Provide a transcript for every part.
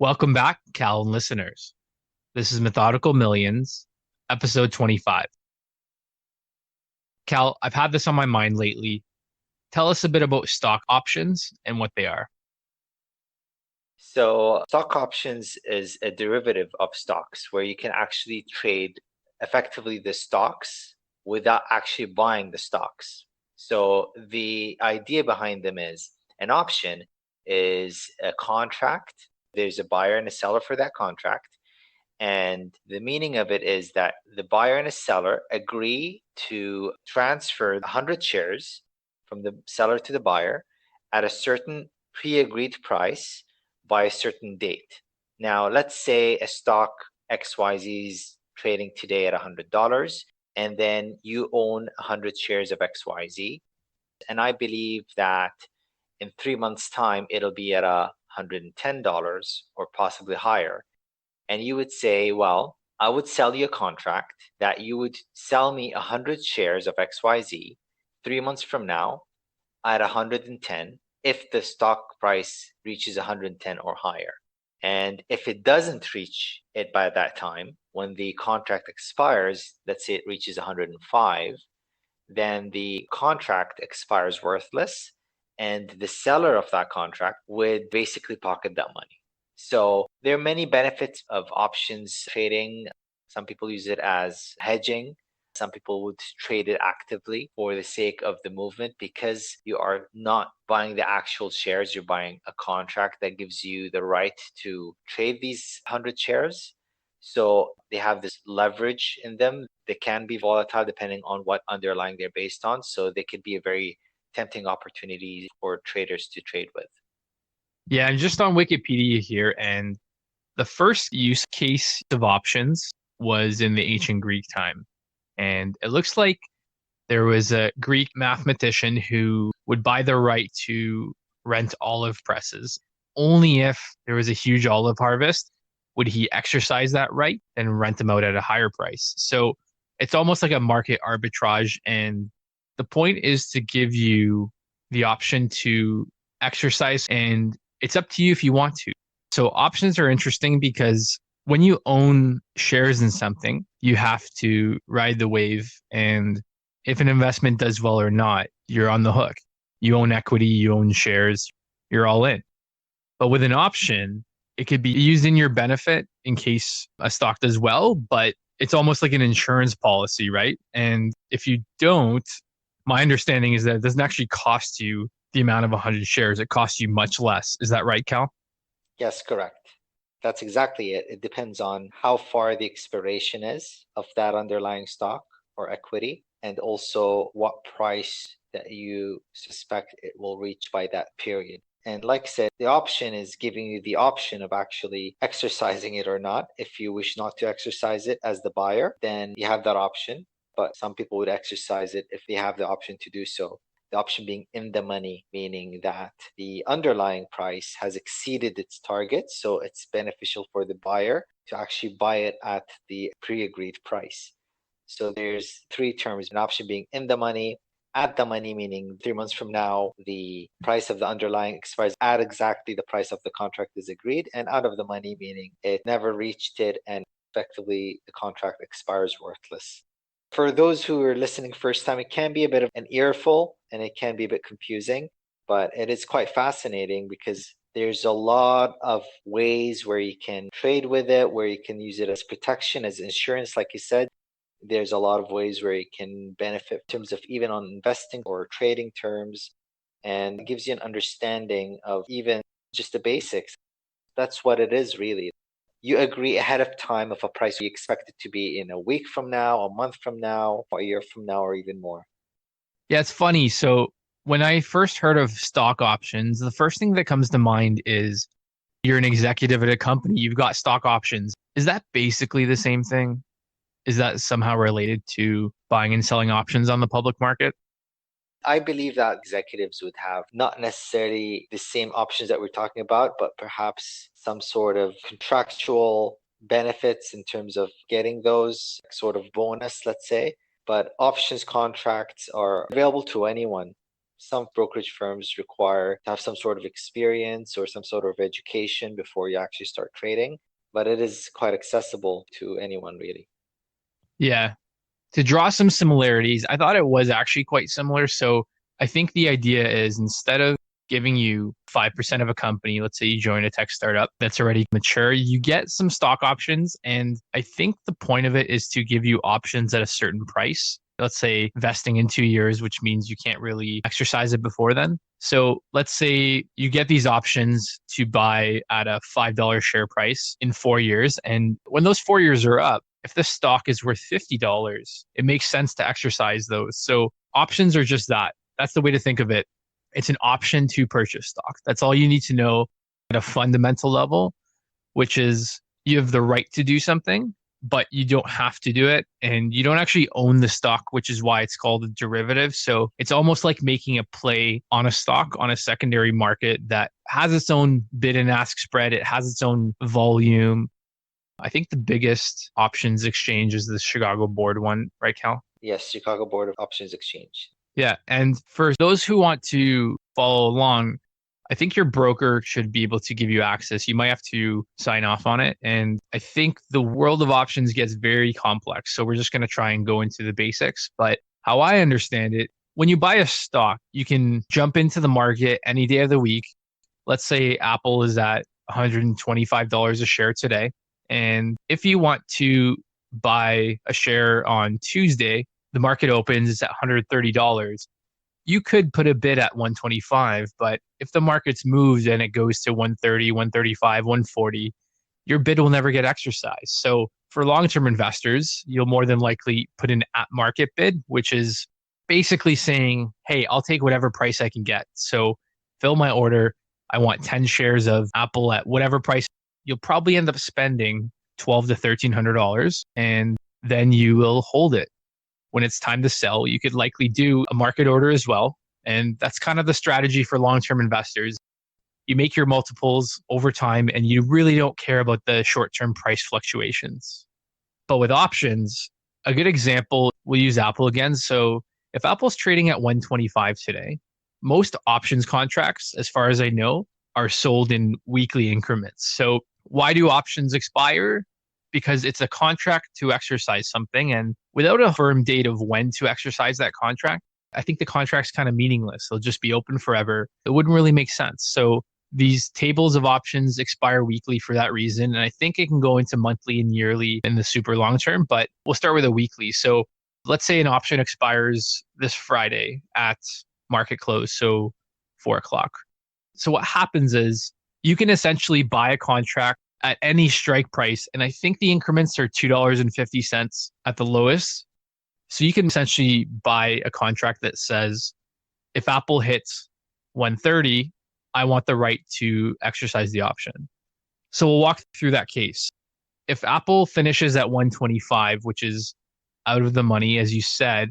Welcome back, Cal and listeners. This is Methodical Millions, episode 25. Cal, I've had this on my mind lately. Tell us a bit about stock options and what they are. So, stock options is a derivative of stocks where you can actually trade effectively the stocks without actually buying the stocks. So, the idea behind them is an option is a contract. There's a buyer and a seller for that contract. And the meaning of it is that the buyer and a seller agree to transfer 100 shares from the seller to the buyer at a certain pre-agreed price by a certain date. Now, let's say a stock XYZ is trading today at $100, and then you own 100 shares of XYZ. And I believe that in 3 months' time, it'll be at $110 or possibly higher. And you would say, well, I would sell you a contract that you would sell me 100 shares of XYZ 3 months from now at 110 if the stock price reaches 110 or higher. And if it doesn't reach it by that time, when the contract expires, let's say it reaches 105, then the contract expires worthless, and the seller of that contract would basically pocket that money. So there are many benefits of options trading. Some people use it as hedging. Some people would trade it actively for the sake of the movement because you are not buying the actual shares, you're buying a contract that gives you the right to trade these 100 shares. So they have this leverage in them. They can be volatile depending on what underlying they're based on. So they could be a very tempting opportunity for traders to trade with. Yeah, and just on Wikipedia here, and the first use case of options was in the ancient Greek time. And it looks like there was a Greek mathematician who would buy the right to rent olive presses. Only if there was a huge olive harvest would he exercise that right and rent them out at a higher price. So it's almost like a market arbitrage. And the point is to give you the option to exercise, and it's up to you if you want to. So options are interesting because when you own shares in something, you have to ride the wave. And if an investment does well or not, you're on the hook. You own equity, you own shares, you're all in. But with an option, it could be used in your benefit in case a stock does well, but it's almost like an insurance policy, right? And if you don't, my understanding is that it doesn't actually cost you the amount of 100 shares. It costs you much less. Is that right, Cal? Yes, correct. That's exactly it. It depends on how far the expiration is of that underlying stock or equity, and also what price that you suspect it will reach by that period. And like I said, the option is giving you the option of actually exercising it or not. If you wish not to exercise it as the buyer, then you have that option. But some people would exercise it if they have the option to do so. The option being in the money, meaning that the underlying price has exceeded its target, so it's beneficial for the buyer to actually buy it at the pre-agreed price. So there's three terms: an option being in the money, at the money, meaning 3 months from now, the price of the underlying expires at exactly the price of the contract is agreed, and out of the money, meaning it never reached it and effectively the contract expires worthless. For those who are listening first time, it can be a bit of an earful and it can be a bit confusing, but it is quite fascinating because there's a lot of ways where you can trade with it, where you can use it as protection, as insurance, like you said. There's a lot of ways where you can benefit in terms of even on investing or trading terms, and it gives you an understanding of even just the basics. That's what it is, really. You agree ahead of time of a price you expect it to be in a week from now, a month from now, a year from now, or even more. Yeah, it's funny. So when I first heard of stock options, the first thing that comes to mind is you're an executive at a company, you've got stock options. Is that basically the same thing? Is that somehow related to buying and selling options on the public market? I believe that executives would have not necessarily the same options that we're talking about, but perhaps some sort of contractual benefits in terms of getting those sort of bonus, let's say. But options contracts are available to anyone. Some brokerage firms require to have some sort of experience or some sort of education before you actually start trading, but it is quite accessible to anyone really. Yeah. To draw some similarities, I thought it was actually quite similar. So I think the idea is instead of giving you 5% of a company, let's say you join a tech startup that's already mature, you get some stock options. And I think the point of it is to give you options at a certain price. Let's say vesting in 2 years, which means you can't really exercise it before then. So let's say you get these options to buy at a $5 share price in 4 years. And when those 4 years are up, if the stock is worth $50, it makes sense to exercise those. So options are just that. That's the way to think of it. It's an option to purchase stock. That's all you need to know at a fundamental level, which is you have the right to do something, but you don't have to do it. And you don't actually own the stock, which is why it's called a derivative. So it's almost like making a play on a stock on a secondary market that has its own bid and ask spread. It has its own volume. I think the biggest options exchange is the Chicago Board one, right, Cal? Yes, Chicago Board of Options Exchange. Yeah. And for those who want to follow along, I think your broker should be able to give you access. You might have to sign off on it. And I think the world of options gets very complex. So we're just going to try and go into the basics. But how I understand it, when you buy a stock, you can jump into the market any day of the week. Let's say Apple is at $125 a share today. And if you want to buy a share on Tuesday, the market opens, it's at $130. You could put a bid at 125, but if the market's moved and it goes to 130, 135, 140, your bid will never get exercised. So for long-term investors, you'll more than likely put an at market bid, which is basically saying, hey, I'll take whatever price I can get. So fill my order. I want 10 shares of Apple at whatever price. You'll probably end up spending $1,200 to $1,300, and then you will hold it. When it's time to sell, you could likely do a market order as well. And that's kind of the strategy for long-term investors. You make your multiples over time and you really don't care about the short-term price fluctuations. But with options, a good example, we'll use Apple again. So if Apple's trading at 125 today, most options contracts, as far as I know, are sold in weekly increments. So why do options expire? Because it's a contract to exercise something. And without a firm date of when to exercise that contract, I think the contract's kind of meaningless. They'll just be open forever. It wouldn't really make sense. So these tables of options expire weekly for that reason. And I think it can go into monthly and yearly in the super long term, but we'll start with a weekly. So let's say an option expires this Friday at market close, so 4 o'clock. So what happens is you can essentially buy a contract at any strike price. And I think the increments are $2.50 at the lowest. So you can essentially buy a contract that says, if Apple hits 130, I want the right to exercise the option. So we'll walk through that case. If Apple finishes at 125, which is out of the money, as you said,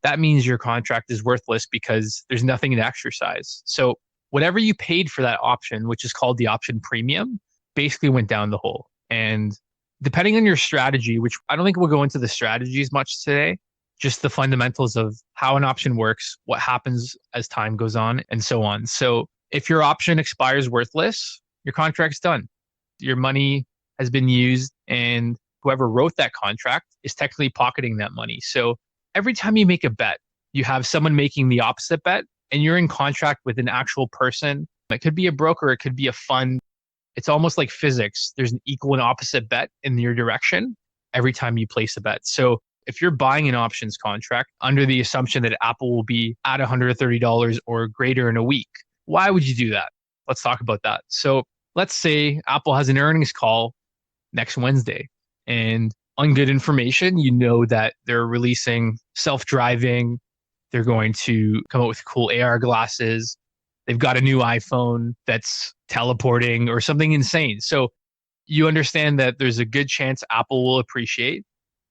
that means your contract is worthless because there's nothing to exercise. So whatever you paid for that option, which is called the option premium, basically went down the hole. And depending on your strategy, which I don't think we'll go into the strategies much today, just the fundamentals of how an option works, what happens as time goes on, and so on. So if your option expires worthless, your contract's done. Your money has been used, and whoever wrote that contract is technically pocketing that money. So every time you make a bet, you have someone making the opposite bet, and you're in contract with an actual person. It could be a broker, it could be a fund. It's almost like physics. There's an equal and opposite bet in your direction every time you place a bet. So if you're buying an options contract under the assumption that Apple will be at $130 or greater in a week, why would you do that? Let's talk about that. So let's say Apple has an earnings call next Wednesday, and on good information, you know that they're releasing self-driving. They're going to come out with cool AR glasses. They've got a new iPhone that's teleporting or something insane. So you understand that there's a good chance Apple will appreciate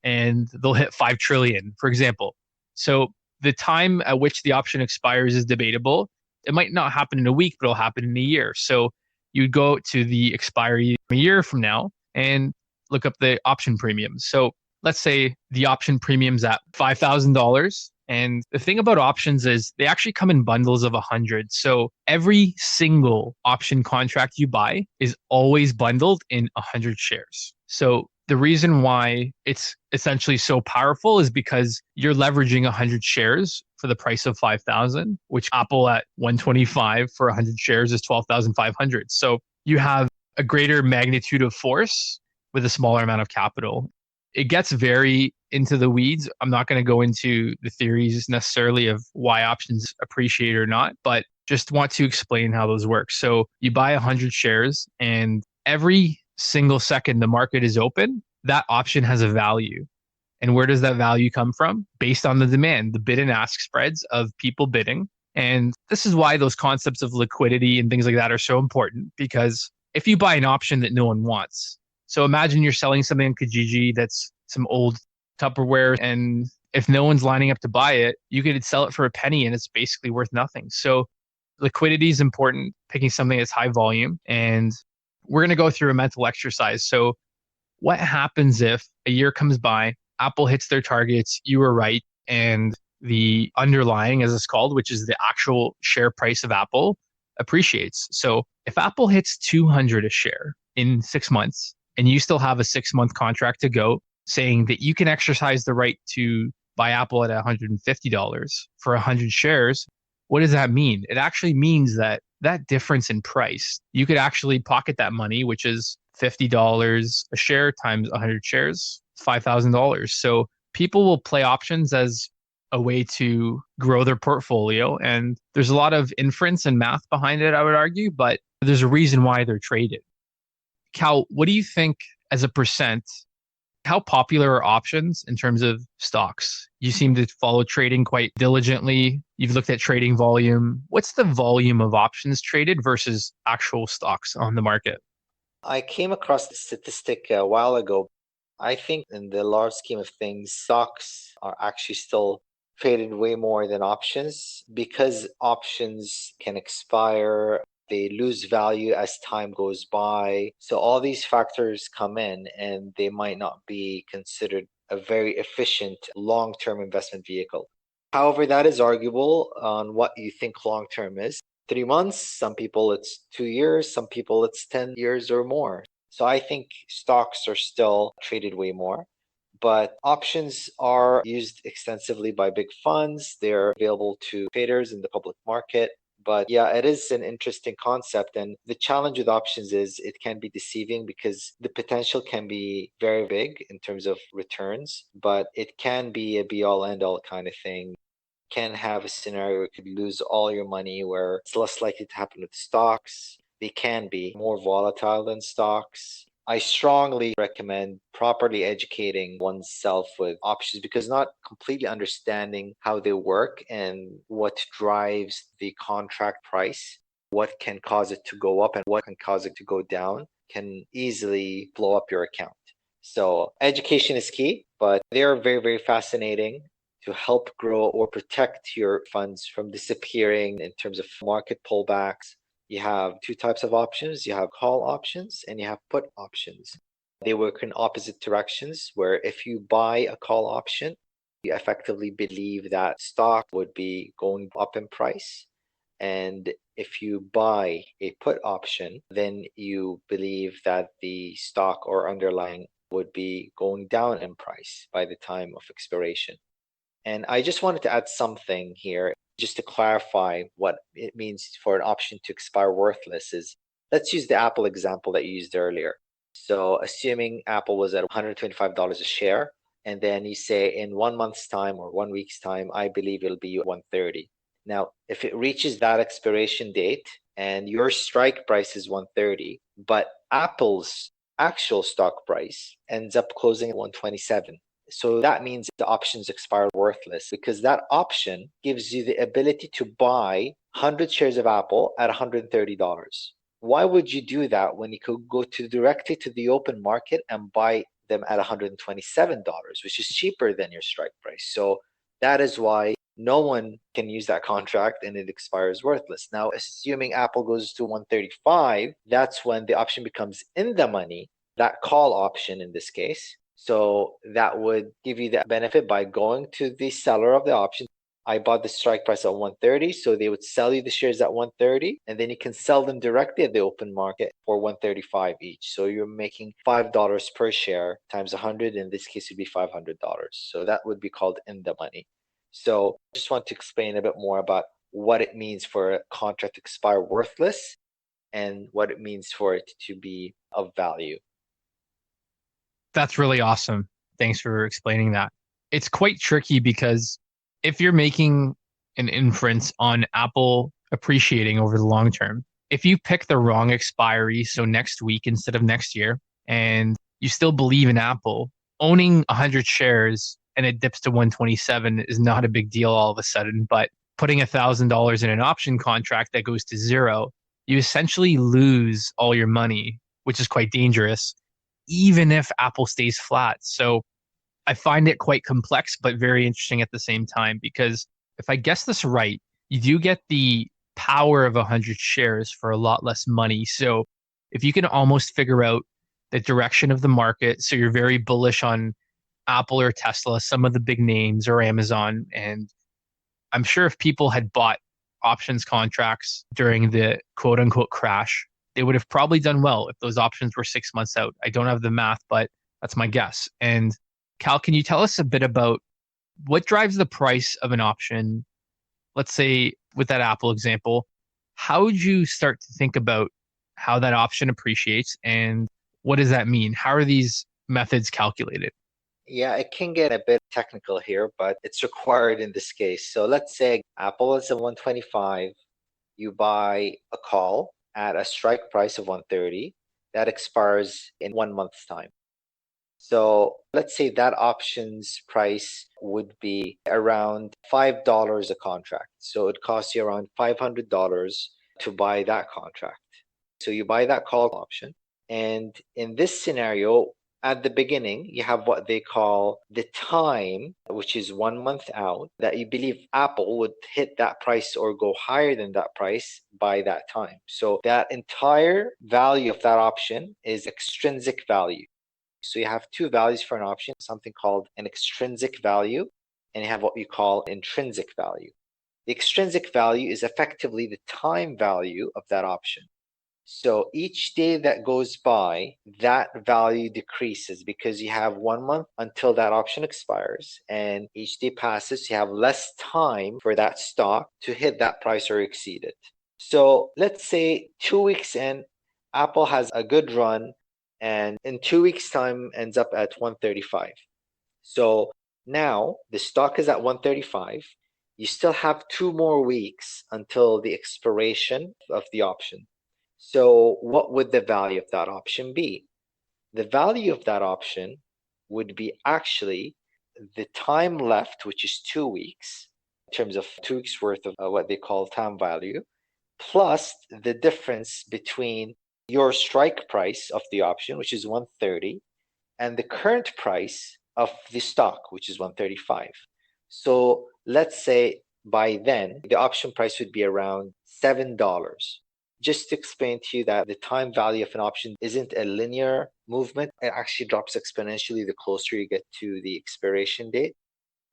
and they'll hit 5 trillion, for example. So the time at which the option expires is debatable. It might not happen in a week, but it'll happen in a year. So you'd go to the expiry a year from now and look up the option premium. So let's say the option premium's at $5,000 And the thing about options is they actually come in bundles of 100. So every single option contract you buy is always bundled in 100 shares. So the reason why it's essentially so powerful is because you're leveraging 100 shares for the price of 5,000, which Apple at 125 for 100 shares is 12,500. So you have a greater magnitude of force with a smaller amount of capital. It gets very into the weeds. I'm not going to go into the theories necessarily of why options appreciate or not, but just want to explain how those work. So you buy 100 shares, and every single second the market is open, that option has a value. And where does that value come from? Based on the demand, the bid and ask spreads of people bidding. And this is why those concepts of liquidity and things like that are so important, because if you buy an option that no one wants, so imagine you're selling something on Kijiji that's some old Tupperware, and if no one's lining up to buy it, you could sell it for a penny and it's basically worth nothing. So liquidity is important, picking something that's high volume. And we're going to go through a mental exercise. So what happens if a year comes by, Apple hits their targets, you were right, and the underlying, as it's called, which is the actual share price of Apple, appreciates. So if Apple hits 200 a share in 6 months, and you still have a 6-month contract to go, saying that you can exercise the right to buy Apple at $150 for 100 shares, what does that mean? It actually means that that difference in price, you could actually pocket that money, which is $50 a share times 100 shares, $5,000. So people will play options as a way to grow their portfolio. And there's a lot of inference and math behind it, I would argue, but there's a reason why they're traded. Cal, what do you think as a percent? How popular are options in terms of stocks? You seem to follow trading quite diligently. You've looked at trading volume. What's the volume of options traded versus actual stocks on the market? I came across the statistic a while ago. I think in the large scheme of things, stocks are actually still traded way more than options because options can expire. They lose value as time goes by. So all these factors come in and they might not be considered a very efficient long-term investment vehicle. However, that is arguable on what you think long-term is. 3 months, some people it's 2 years, some people it's 10 years or more. So I think stocks are still traded way more. But options are used extensively by big funds. They're available to traders in the public market. But yeah, it is an interesting concept. And the challenge with options is it can be deceiving because the potential can be very big in terms of returns, but it can be a be all end all kind of thing. Can have a scenario where you could lose all your money where it's less likely to happen with stocks. They can be more volatile than stocks. I strongly recommend properly educating oneself with options because not completely understanding how they work and what drives the contract price, what can cause it to go up and what can cause it to go down, can easily blow up your account. So education is key, but they are very, very fascinating to help grow or protect your funds from disappearing in terms of market pullbacks. You have two types of options. You have call options and you have put options. They work in opposite directions, where if you buy a call option, you effectively believe that stock would be going up in price. And if you buy a put option, then you believe that the stock or underlying would be going down in price by the time of expiration. And I just wanted to add something here just to clarify what it means for an option to expire worthless is, let's use the Apple example that you used earlier. So assuming Apple was at $125 a share, and then you say in 1 month's time or 1 week's time, I believe it'll be 130. Now, if it reaches that expiration date and your strike price is 130, but Apple's actual stock price ends up closing at 127. So that means the options expire worthless because that option gives you the ability to buy 100 shares of Apple at $130. Why would you do that when you could go directly to the open market and buy them at $127, which is cheaper than your strike price? So that is why no one can use that contract and it expires worthless. Now, assuming Apple goes to 135, that's when the option becomes in the money, that call option in this case. So that would give you that benefit by going to the seller of the option, I bought the strike price at 130, so they would sell you the shares at 130, and then you can sell them directly at the open market for 135 each. So you're making $5 per share times 100. In this case, would be $500. So that would be called in the money. So I just want to explain a bit more about what it means for a contract to expire worthless and what it means for it to be of value. That's really awesome. Thanks for explaining that. It's quite tricky because if you're making an inference on Apple appreciating over the long term, if you pick the wrong expiry, so next week instead of next year, and you still believe in Apple, owning 100 shares and it dips to 127 is not a big deal all of a sudden. But putting $1,000 in an option contract that goes to zero, you essentially lose all your money, which is quite dangerous, even if Apple stays flat. So I find it quite complex, but very interesting at the same time, because if I guess this right, you do get the power of 100 shares for a lot less money. So if you can almost figure out the direction of the market, so you're very bullish on Apple or Tesla, some of the big names, or Amazon, and I'm sure if people had bought options contracts during the quote unquote crash, they would have probably done well if those options were 6 months out. I don't have the math, but that's my guess. And Cal, can you tell us a bit about what drives the price of an option? Let's say with that Apple example, how would you start to think about how that option appreciates and what does that mean? How are these methods calculated? Yeah, it can get a bit technical here, but it's required in this case. So let's say Apple is at 125, you buy a call at a strike price of 130 that expires in 1 month's time. So let's say that options price would be around $5 a contract. So it costs you around $500 to buy that contract. So you buy that call option. And in this scenario, at the beginning, you have what they call the time, which is 1 month out, that you believe Apple would hit that price or go higher than that price by that time. So that entire value of that option is extrinsic value. So you have two values for an option, something called an extrinsic value, and you have what you call intrinsic value. The extrinsic value is effectively the time value of that option. So each day that goes by, that value decreases because you have 1 month until that option expires. And each day passes, you have less time for that stock to hit that price or exceed it. So let's say 2 weeks in, Apple has a good run and in 2 weeks' time ends up at 135. So now the stock is at 135. You still have 2 more weeks until the expiration of the option. So what would the value of that option be? The value of that option would be actually the time left, which is 2 weeks, in terms of 2 weeks worth of what they call time value, plus the difference between your strike price of the option, which is 130, and the current price of the stock, which is 135. So let's say by then, the option price would be around $7. Just to explain to you that the time value of an option isn't a linear movement. It actually drops exponentially the closer you get to the expiration date.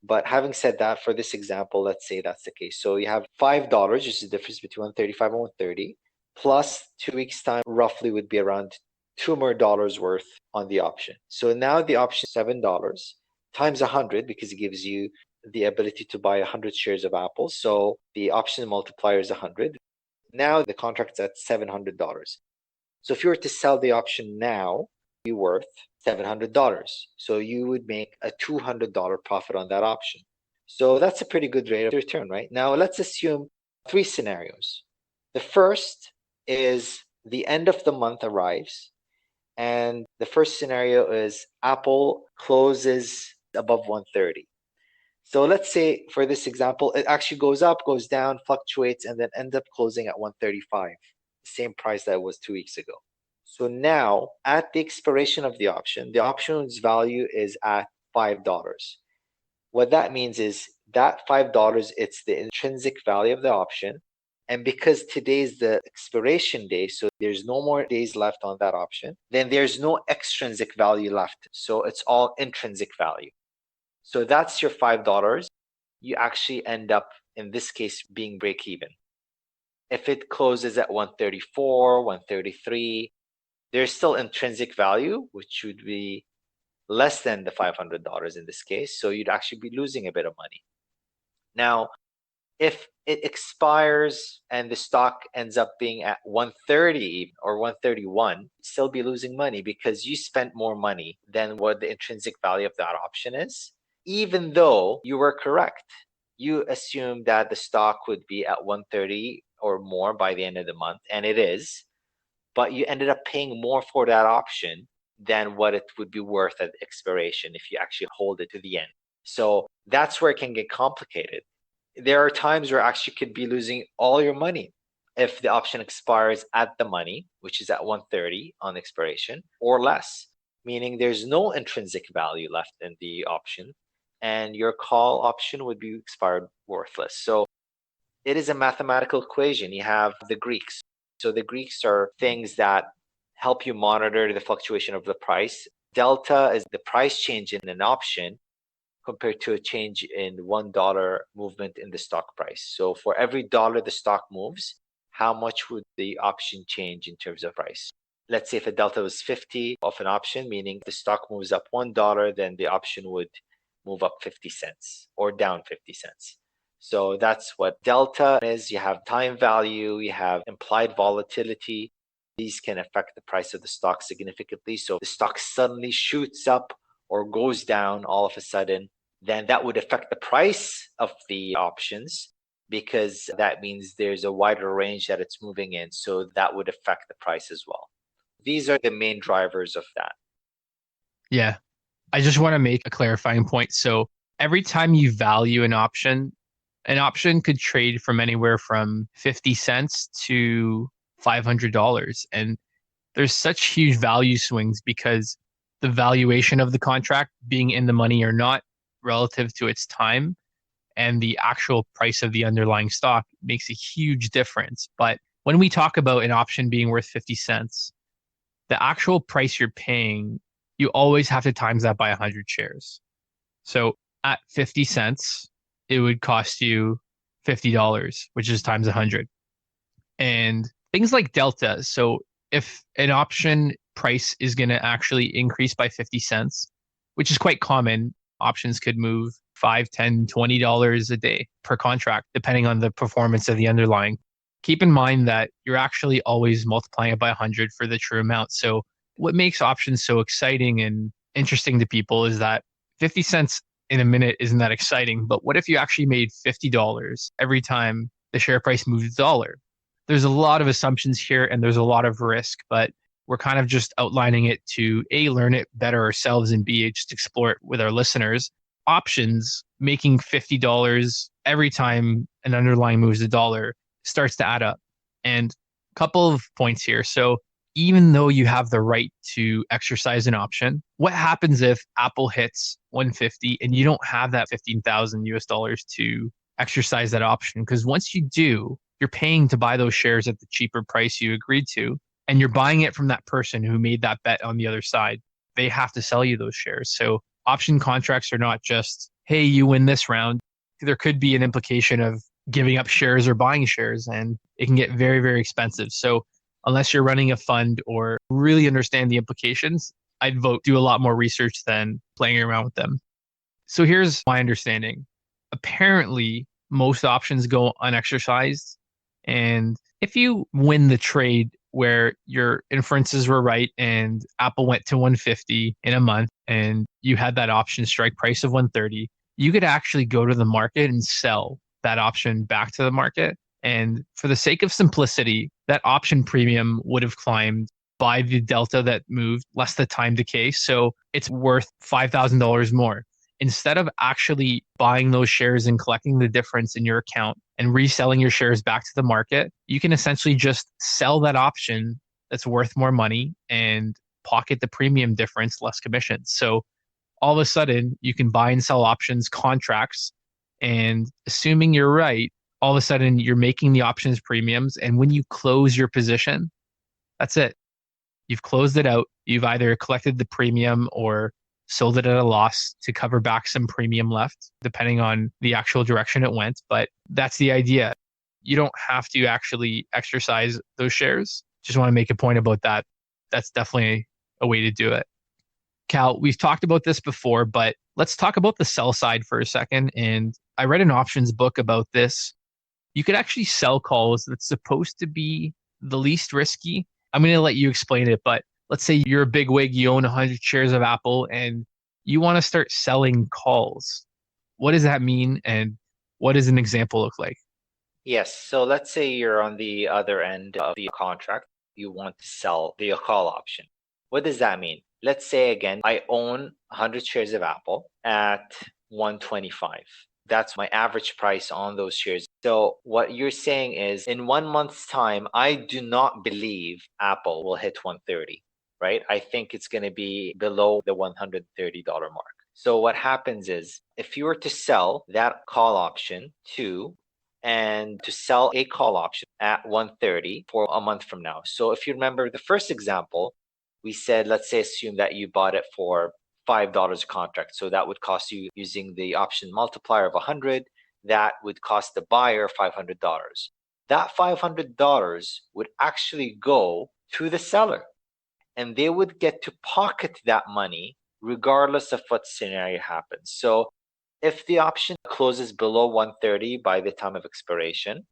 But having said that, for this example, let's say that's the case. So you have $5, which is the difference between 135 and 130, plus 2 weeks' time roughly would be around $2 more worth on the option. So now the option is $7 times 100 because it gives you the ability to buy 100 shares of Apple. So the option multiplier is 100. Now the contract's at $700. So if you were to sell the option now, it'd be worth $700. So you would make a $200 profit on that option. So that's a pretty good rate of return, right? Now let's assume 3 scenarios. The first is the end of the month arrives, and the first scenario is Apple closes above 130. So let's say for this example, it actually goes up, goes down, fluctuates, and then ends up closing at 135, the same price that it was 2 weeks ago. So now at the expiration of the option's value is at $5. What that means is that $5, it's the intrinsic value of the option. And because today's the expiration day, so there's no more days left on that option, then there's no extrinsic value left. So it's all intrinsic value. So that's your $5. you actually end up, in this case, being break even. If it closes at 134, 133, there's still intrinsic value, which would be less than the $500 in this case. So you'd actually be losing a bit of money. Now, if it expires and the stock ends up being at 130 or 131, you'd still be losing money because you spent more money than what the intrinsic value of that option is, even though you were correct. You assumed that the stock would be at 130 or more by the end of the month, and it is, but you ended up paying more for that option than what it would be worth at expiration if you actually hold it to the end. So that's where it can get complicated. There are times where actually you could be losing all your money if the option expires at the money, which is at 130 on expiration, or less, meaning there's no intrinsic value left in the option, and your call option would be expired worthless. So it is a mathematical equation. You have the Greeks. So the Greeks are things that help you monitor the fluctuation of the price. Delta is the price change in an option compared to a change in $1 movement in the stock price. So for every dollar the stock moves, how much would the option change in terms of price? Let's say if a delta was 50 of an option, meaning the stock moves up $1, then the option would move up 50 cents or down 50 cents. So that's what delta is. You have time value, you have implied volatility. These can affect the price of the stock significantly. So if the stock suddenly shoots up or goes down all of a sudden, then that would affect the price of the options, because that means there's a wider range that it's moving in. So that would affect the price as well. These are the main drivers of that. Yeah. I just want to make a clarifying point. So every time you value an option could trade from anywhere from 50 cents to $500. And there's such huge value swings because the valuation of the contract being in the money or not relative to its time and the actual price of the underlying stock makes a huge difference. But when we talk about an option being worth 50 cents, the actual price you're paying, you always have to times that by 100 shares. So at 50 cents, it would cost you $50, which is times 100. And things like delta. So if an option price is going to actually increase by 50 cents, which is quite common, options could move $5, $10, $20 a day per contract, depending on the performance of the underlying. Keep in mind that you're actually always multiplying it by 100 for the true amount. So what makes options so exciting and interesting to people is that 50 cents in a minute isn't that exciting. But what if you actually made $50 every time the share price moved a dollar? There's a lot of assumptions here and there's a lot of risk, but we're kind of just outlining it to A, learn it better ourselves, and B, just explore it with our listeners. Options making $50 every time an underlying moves a dollar starts to add up. And a couple of points here. So even though you have the right to exercise an option, what happens if Apple hits 150 and you don't have that 15,000 US dollars to exercise that option? Because once you do, you're paying to buy those shares at the cheaper price you agreed to, and you're buying it from that person who made that bet on the other side. They have to sell you those shares. So option contracts are not just, hey, you win this round. There could be an implication of giving up shares or buying shares, and it can get very, very expensive. So unless you're running a fund or really understand the implications, I'd vote do a lot more research than playing around with them. So here's my understanding. Apparently, most options go unexercised. And if you win the trade where your inferences were right and Apple went to 150 in a month and you had that option strike price of 130, you could actually go to the market and sell that option back to the market. And for the sake of simplicity, that option premium would have climbed by the delta that moved less the time decay. So it's worth $5,000 more. Instead of actually buying those shares and collecting the difference in your account and reselling your shares back to the market, you can essentially just sell that option that's worth more money and pocket the premium difference, less commissions. So all of a sudden, you can buy and sell options contracts. And assuming you're right, all of a sudden you're making the options premiums. And when you close your position, that's it. You've closed it out. You've either collected the premium or sold it at a loss to cover back some premium left, depending on the actual direction it went. But that's the idea. You don't have to actually exercise those shares. Just want to make a point about that. That's definitely a way to do it. Cal, we've talked about this before, but let's talk about the sell side for a second. And I read an options book about this. You could actually sell calls that's supposed to be the least risky. I'm going to let you explain it, but let's say you're a big wig, you own 100 shares of Apple, and you want to start selling calls. What does that mean, and what does an example look like? Yes, so let's say you're on the other end of the contract. You want to sell the call option. What does that mean? Let's say again, I own 100 shares of Apple at 125. That's my average price on those shares. So what you're saying is in 1 month's time, I do not believe Apple will hit 130, right? I think it's going to be below the $130 mark. So what happens is if you were to sell that call option and to sell a call option at 130 for a month from now. So if you remember the first example, we said, let's say assume that you bought it for $5 a contract. So that would cost you, using the option multiplier of 100, that would cost the buyer $500. That $500 would actually go to the seller, and they would get to pocket that money regardless of what scenario happens. So if the option closes below 130 by the time of expiration,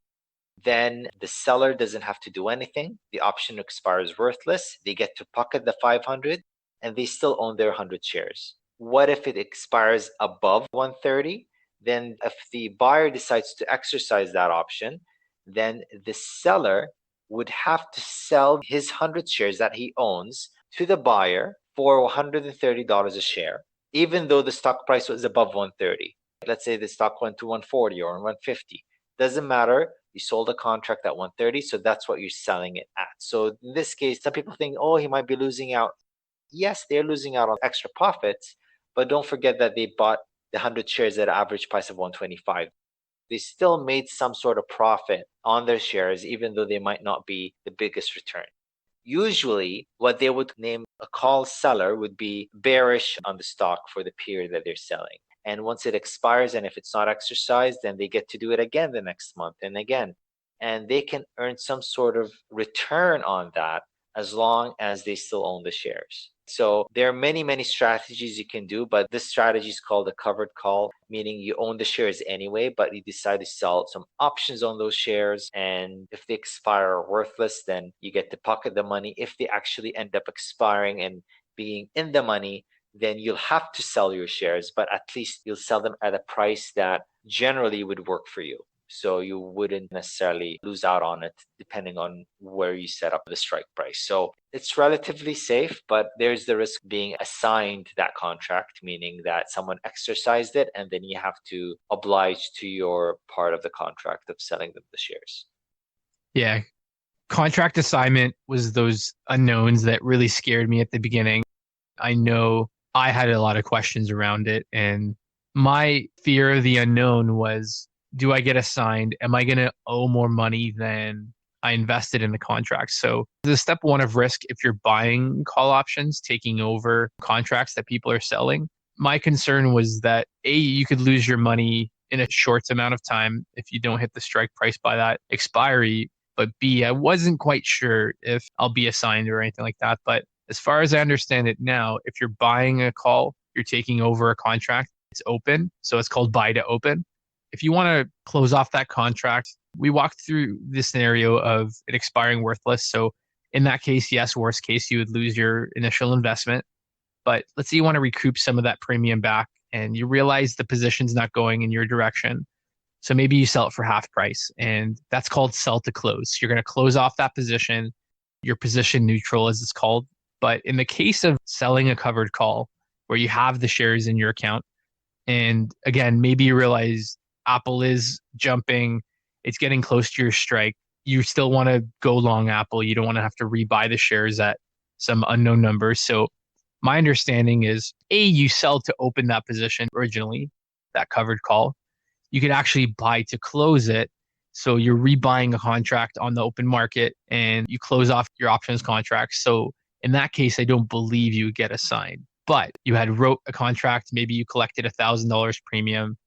then the seller doesn't have to do anything. The option expires worthless. They get to pocket the 500 and they still own their 100 shares. What if it expires above 130? Then if the buyer decides to exercise that option, then the seller would have to sell his 100 shares that he owns to the buyer for $130 a share, even though the stock price was above 130. Let's say the stock went to 140 or 150. Doesn't matter. You sold a contract at 130, so that's what you're selling it at. So in this case, some people think, oh, he might be losing out. Yes, they're losing out on extra profits, but don't forget that they bought the 100 shares at an average price of 125. They still made some sort of profit on their shares, even though they might not be the biggest return. Usually, what they would name a call seller would be bearish on the stock for the period that they're selling. And once it expires, and if it's not exercised, then they get to do it again the next month and again. And they can earn some sort of return on that as long as they still own the shares. So there are many, many strategies you can do, but this strategy is called a covered call, meaning you own the shares anyway, but you decide to sell some options on those shares. And if they expire worthless, then you get to pocket the money. If they actually end up expiring and being in the money, then you'll have to sell your shares, but at least you'll sell them at a price that generally would work for you. So you wouldn't necessarily lose out on it depending on where you set up the strike price. So it's relatively safe, but there's the risk being assigned that contract, meaning that someone exercised it and then you have to oblige to your part of the contract of selling them the shares. Yeah. Contract assignment was those unknowns that really scared me at the beginning. I know I had a lot of questions around it, and my fear of the unknown was, do I get assigned? Am I going to owe more money than I invested in the contract? So the step one of risk, if you're buying call options, taking over contracts that people are selling, my concern was that A, you could lose your money in a short amount of time if you don't hit the strike price by that expiry. But B, I wasn't quite sure if I'll be assigned or anything like that. But as far as I understand it now, if you're buying a call, you're taking over a contract, it's open. So it's called buy to open. If you want to close off that contract, we walked through the scenario of it expiring worthless. So in that case, yes, worst case, you would lose your initial investment. But let's say you want to recoup some of that premium back and you realize the position's not going in your direction. So maybe you sell it for half price, and that's called sell to close. You're going to close off that position, your position neutral as it's called. But in the case of selling a covered call where you have the shares in your account, and again, maybe you realize Apple is jumping, it's getting close to your strike, you still want to go long Apple. You don't want to have to rebuy the shares at some unknown number. So my understanding is, A, you sell to open that position originally, that covered call. You could actually buy to close it. So you're rebuying a contract on the open market and you close off your options contract. So in that case, I don't believe you would get assigned. but you had wrote a contract, maybe you collected $1,000 premium,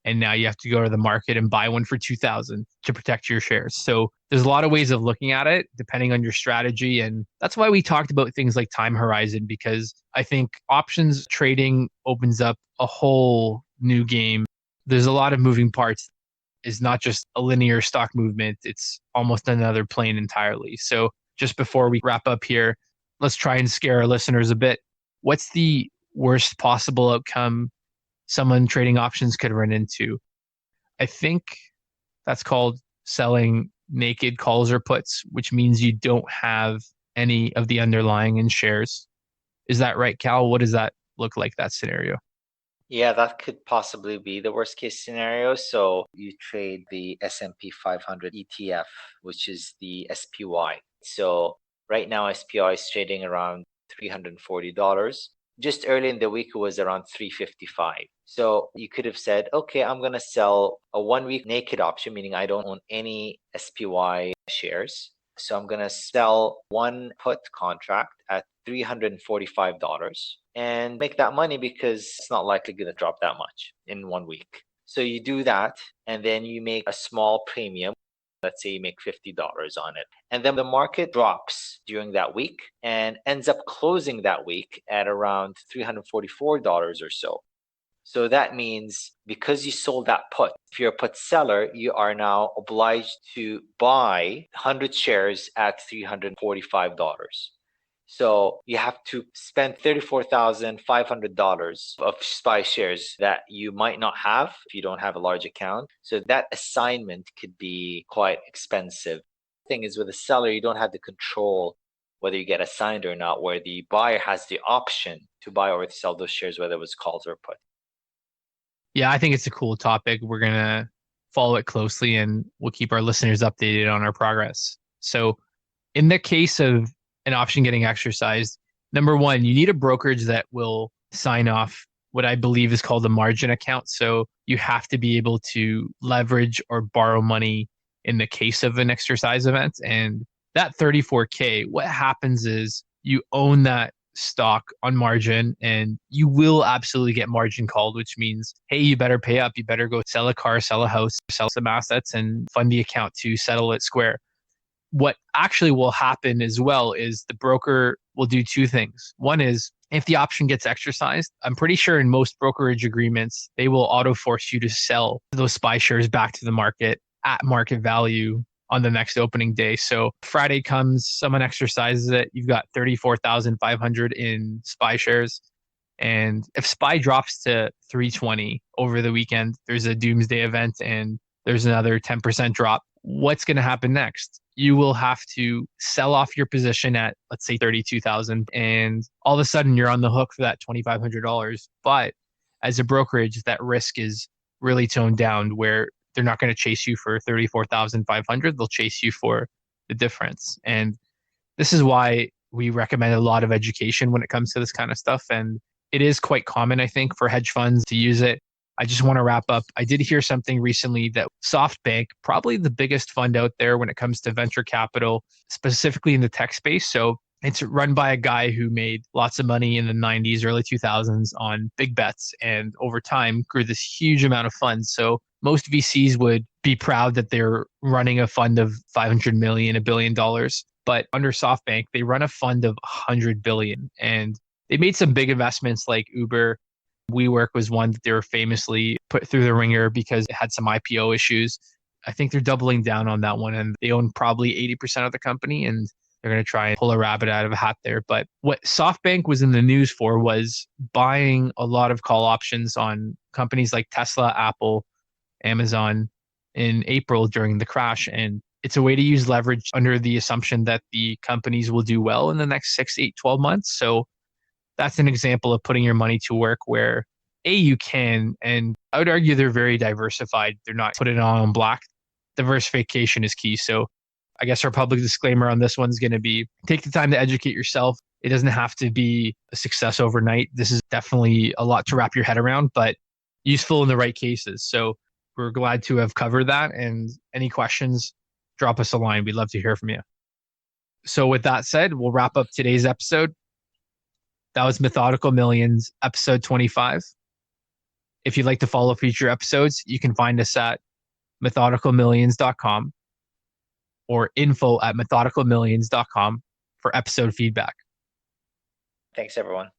and now you have to go to the market and buy one for 2,000 to protect your shares. So there's a lot of ways of looking at it depending on your strategy. And that's why we talked about things like time horizon, because I think options trading opens up a whole new game. There's a lot of moving parts. It's not just a linear stock movement. It's almost another plane entirely. So just before we wrap up here, let's try and scare our listeners a bit. What's the worst possible outcome someone trading options could run into? I think that's called selling naked calls or puts, which means you don't have any of the underlying in shares. Is that right, Cal? What does that look like, that scenario? Yeah, that could possibly be the worst case scenario. So you trade the S&P 500 ETF, which is the SPY. So right now SPY is trading around $340. Just early in the week, it was around 355. So you could have said, okay, I'm going to sell a 1 week naked option, meaning I don't own any SPY shares. So I'm going to sell one put contract at $345 and make that money because it's not likely going to drop that much in 1 week. So you do that and then you make a small premium. Let's say you make $50 on it. And then the market drops during that week and ends up closing that week at around $344 or so. So that means because you sold that put, if you're a put seller, you are now obliged to buy 100 shares at $345. So you have to spend $34,500 of SPY shares that you might not have if you don't have a large account. So that assignment could be quite expensive. The thing is, with a seller, you don't have the control whether you get assigned or not, where the buyer has the option to buy or to sell those shares, whether it was calls or put. Yeah, I think it's a cool topic. We're going to follow it closely and we'll keep our listeners updated on our progress. So, in the case of an option getting exercised, number one, you need a brokerage that will sign off what I believe is called a margin account. So, you have to be able to leverage or borrow money in the case of an exercise event. And that 34K, what happens is you own that stock on margin and you will absolutely get margin called, which means, hey, you better pay up. You better go sell a car, sell a house, sell some assets and fund the account to settle it square. What actually will happen as well is the broker will do two things. One is if the option gets exercised, I'm pretty sure in most brokerage agreements, they will auto force you to sell those SPY shares back to the market at market value on the next opening day. So Friday comes, someone exercises it, you've got 34,500 in SPY shares. And if SPY drops to 320 over the weekend, there's a doomsday event and there's another 10% drop. What's going to happen next? You will have to sell off your position at, let's say, 32,000, and all of a sudden you're on the hook for that $2,500. But as a brokerage, that risk is really toned down where they're not going to chase you for 34,500. They'll chase you for the difference. And this is why we recommend a lot of education when it comes to this kind of stuff. And it is quite common, I think, for hedge funds to use it. I just want to wrap up. I did hear something recently that SoftBank, probably the biggest fund out there when it comes to venture capital, specifically in the tech space. So it's run by a guy who made lots of money in the 90s, early 2000s on big bets, and over time grew this huge amount of funds. So most VCs would be proud that they're running a fund of 500 million, $1 billion. But under SoftBank, they run a fund of 100 billion. And they made some big investments like Uber. WeWork was one that they were famously put through the ringer because it had some IPO issues. I think they're doubling down on that one, and they own probably 80% of the company, and they're going to try and pull a rabbit out of a hat there. But what SoftBank was in the news for was buying a lot of call options on companies like Tesla, Apple, Amazon in April during the crash. And it's a way to use leverage under the assumption that the companies will do well in the next 6, 8, 12 months. So that's an example of putting your money to work where you can, and I would argue they're very diversified. They're not put it all in black. Diversification is key. So I guess our public disclaimer on this one's going to be take the time to educate yourself. It doesn't have to be a success overnight. This is definitely a lot to wrap your head around, but useful in the right cases. So we're glad to have covered that. And any questions, drop us a line. We'd love to hear from you. So with that said, we'll wrap up today's episode. That was Methodical Millions, episode 25. If you'd like to follow future episodes, you can find us at methodicalmillions.com or info@methodicalmillions.com for episode feedback. Thanks, everyone.